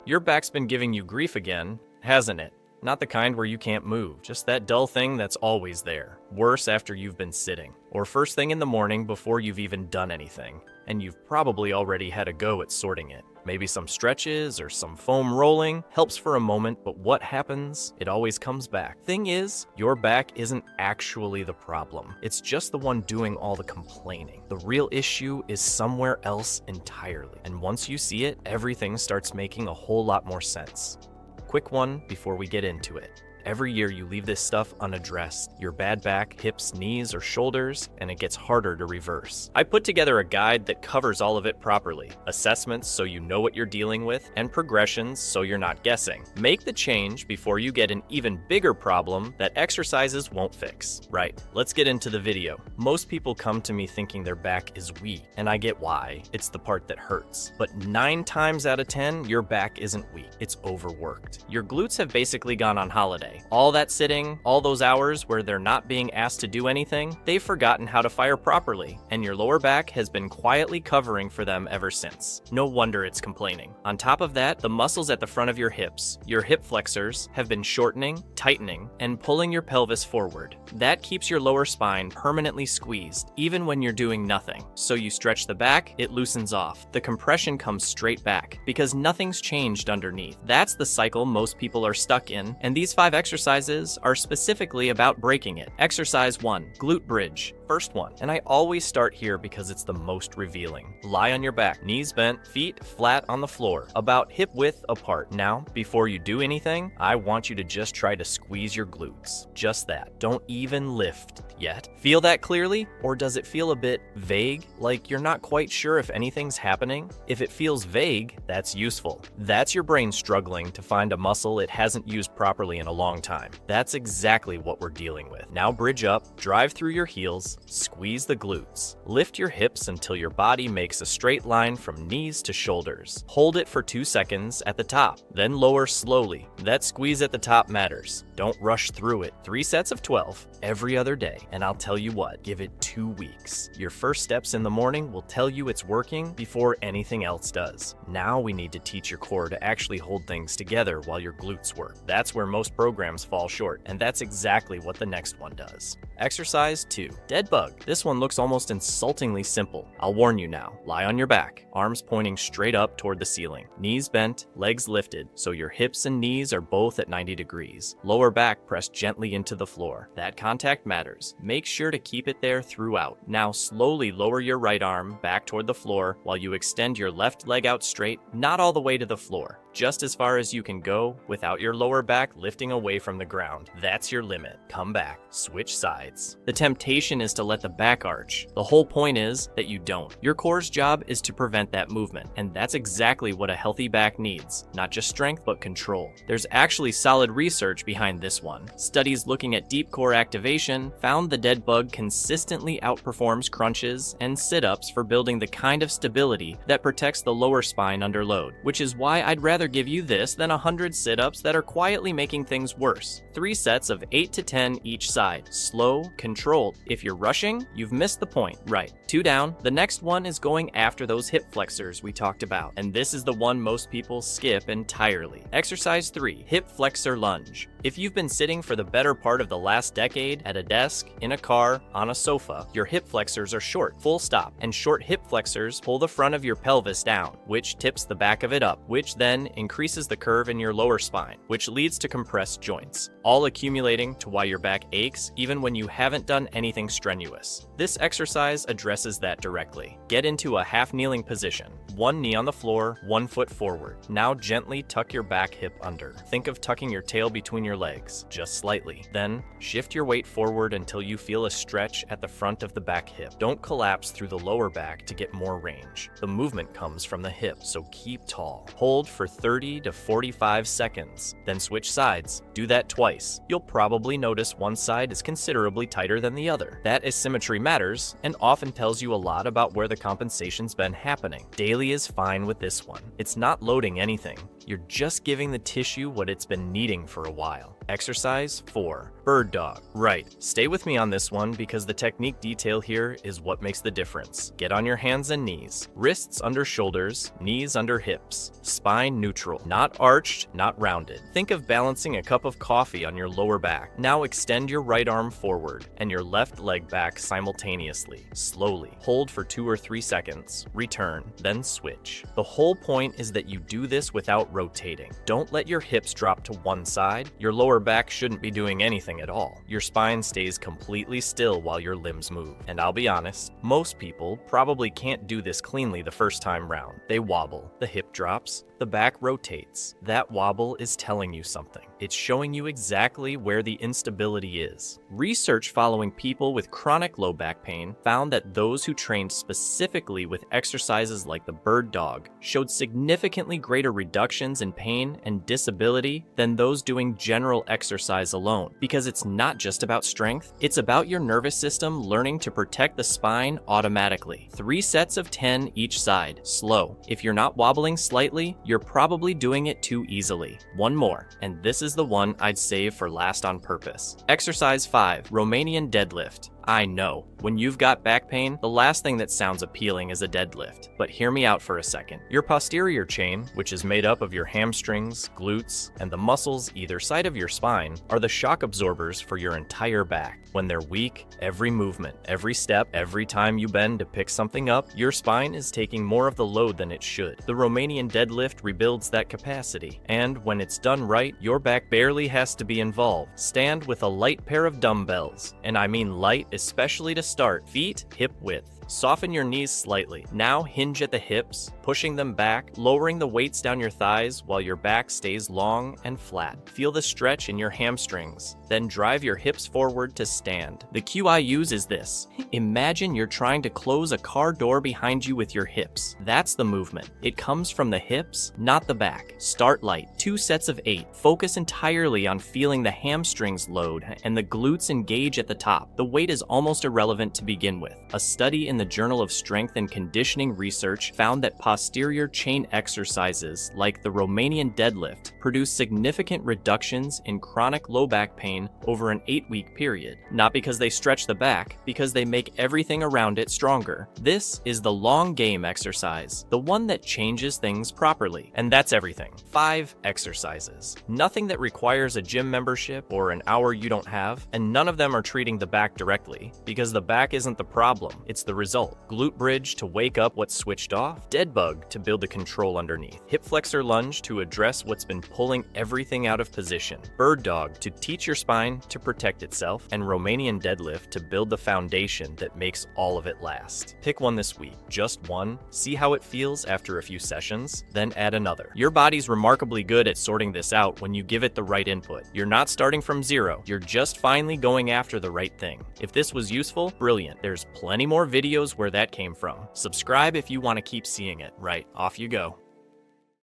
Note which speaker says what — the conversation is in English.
Speaker 1: Your back's been giving you grief again, hasn't it? Not the kind where you can't move, just that dull thing that's always there. Worse after you've been sitting, or first thing in the morning before you've even done anything. And you've probably already had a go at sorting it. Maybe some stretches or some foam rolling helps for a moment, but what happens? It always comes back. Thing is, your back isn't actually the problem. It's just the one doing all the complaining. The real issue is somewhere else entirely. And once you see it, everything starts making a whole lot more sense. Quick one before we get into it. Every year you leave this stuff unaddressed. Your bad back, hips, knees, or shoulders, and it gets harder to reverse. I put together a guide that covers all of it properly. Assessments so you know what you're dealing with, and progressions so you're not guessing. Make the change before you get an even bigger problem that exercises won't fix. Right, let's get into the video. Most people come to me thinking their back is weak, and I get why. It's the part that hurts. But 9 times out of 10, your back isn't weak. It's overworked. Your glutes have basically gone on holiday. All that sitting, all those hours where they're not being asked to do anything, they've forgotten how to fire properly, and your lower back has been quietly covering for them ever since. No wonder it's complaining. On top of that, the muscles at the front of your hips, your hip flexors, have been shortening, tightening, and pulling your pelvis forward. That keeps your lower spine permanently squeezed, even when you're doing nothing. So you stretch the back, it loosens off. The compression comes straight back, because nothing's changed underneath. That's the cycle most people are stuck in, and these 5 exercises are specifically about breaking it. Exercise 1, Glute Bridge. First one, and I always start here because it's the most revealing. Lie on your back, knees bent, feet flat on the floor, about hip width apart. Now, before you do anything, I want you to just try to squeeze your glutes. Just that. Don't even lift yet. Feel that clearly? Or does it feel a bit vague, like you're not quite sure if anything's happening? If it feels vague, that's useful. That's your brain struggling to find a muscle it hasn't used properly in a long time. That's exactly what we're dealing with. Now bridge up, drive through your heels, squeeze the glutes. Lift your hips until your body makes a straight line from knees to shoulders. Hold it for 2 seconds at the top, then lower slowly. That squeeze at the top matters. Don't rush through it. 3 sets of 12 every other day, and I'll tell you what, give it 2 weeks. Your first steps in the morning will tell you it's working before anything else does. Now we need to teach your core to actually hold things together while your glutes work. That's where most programs fall short, and that's exactly what the next one does. Exercise 2, Dead Bug. This one looks almost insultingly simple. I'll warn you now. Lie on your back, arms pointing straight up toward the ceiling. Knees bent, legs lifted, so your hips and knees are both at 90 degrees. Lower back pressed gently into the floor. That contact matters. Make sure to keep it there throughout. Now slowly lower your right arm back toward the floor while you extend your left leg out straight, not all the way to the floor. Just as far as you can go without your lower back lifting away from the ground. That's your limit. Come back. Switch sides. The temptation is to let the back arch. The whole point is that you don't. Your core's job is to prevent that movement, and that's exactly what a healthy back needs. Not just strength, but control. There's actually solid research behind this one. Studies looking at deep core activation found the dead bug consistently outperforms crunches and sit-ups for building the kind of stability that protects the lower spine under load, which is why I'd rather give you this than 100 sit-ups that are quietly making things worse. 3 sets of 8 to 10 each side. Slow, controlled. If you're rushing, you've missed the point. Right. 2 down. The next one is going after those hip flexors we talked about, and this is the one most people skip entirely. Exercise 3, Hip Flexor Lunge. If you've been sitting for the better part of the last decade at a desk, in a car, on a sofa, your hip flexors are short, full stop, and short hip flexors pull the front of your pelvis down, which tips the back of it up, which then increases the curve in your lower spine, which leads to compressed joints, all accumulating to why your back aches even when you haven't done anything strenuous. This exercise addresses that directly. Get into a half-kneeling position, 1 knee on the floor, 1 foot forward. Now gently tuck your back hip under. Think of tucking your tail between your legs, just slightly. Then, shift your weight forward until you feel a stretch at the front of the back hip. Don't collapse through the lower back to get more range. The movement comes from the hip, so keep tall. Hold for 30 to 45 seconds, then switch sides. Do that twice. You'll probably notice one side is considerably tighter than the other. That asymmetry matters, and often tells you a lot about where the compensation's been happening. Daily is fine with this one. It's not loading anything. You're just giving the tissue what it's been needing for a while. Exercise 4. Bird dog. Right, stay with me on this one because the technique detail here is what makes the difference. Get on your hands and knees. Wrists under shoulders, knees under hips. Spine neutral, not arched, not rounded. Think of balancing a cup of coffee on your lower back. Now extend your right arm forward and your left leg back simultaneously. Slowly. Hold for 2 or 3 seconds. Return, then switch. The whole point is that you do this without rotating. Don't let your hips drop to one side. Your lower back shouldn't be doing anything at all. Your spine stays completely still while your limbs move. And I'll be honest, most people probably can't do this cleanly the first time round. They wobble, the hip drops, the back rotates. That wobble is telling you something. It's showing you exactly where the instability is. Research following people with chronic low back pain found that those who trained specifically with exercises like the bird dog showed significantly greater reductions in pain and disability than those doing general exercise alone. Because it's not just about strength, it's about your nervous system learning to protect the spine automatically. 3 sets of 10 each side, slow. If you're not wobbling slightly, you're probably doing it too easily. One more, and this is the one I'd save for last on purpose. Exercise 5, Romanian Deadlift. I know, when you've got back pain, the last thing that sounds appealing is a deadlift. But hear me out for a second. Your posterior chain, which is made up of your hamstrings, glutes, and the muscles either side of your spine, are the shock absorbers for your entire back. When they're weak, every movement, every step, every time you bend to pick something up, your spine is taking more of the load than it should. The Romanian deadlift rebuilds that capacity. And when it's done right, your back barely has to be involved. Stand with a light pair of dumbbells, and I mean light, especially to start. Feet hip width. Soften your knees slightly. Now hinge at the hips, pushing them back, lowering the weights down your thighs while your back stays long and flat. Feel the stretch in your hamstrings. Then drive your hips forward to stand. The cue I use is this. Imagine you're trying to close a car door behind you with your hips. That's the movement. It comes from the hips, not the back. Start light. 2 sets of 8. Focus entirely on feeling the hamstrings load and the glutes engage at the top. The weight is almost irrelevant to begin with. A study in the Journal of Strength and Conditioning Research found that posterior chain exercises like the Romanian deadlift produce significant reductions in chronic low back pain over an 8-week period. Not because they stretch the back, because they make everything around it stronger. This is the long game exercise, the one that changes things properly. And that's everything. 5 exercises. Nothing that requires a gym membership or an hour you don't have, and none of them are treating the back directly, because the back isn't the problem, it's the result. Glute Bridge to wake up what's switched off, Dead Bug to build the control underneath, Hip Flexor Lunge to address what's been pulling everything out of position, Bird Dog to teach your spine to protect itself, and Romanian Deadlift to build the foundation that makes all of it last. Pick one this week, just one, see how it feels after a few sessions, then add another. Your body's remarkably good at sorting this out when you give it the right input. You're not starting from zero, you're just finally going after the right thing. If this was useful, brilliant. There's plenty more videos where that came from. Subscribe if you want to keep seeing it. Right, off you go.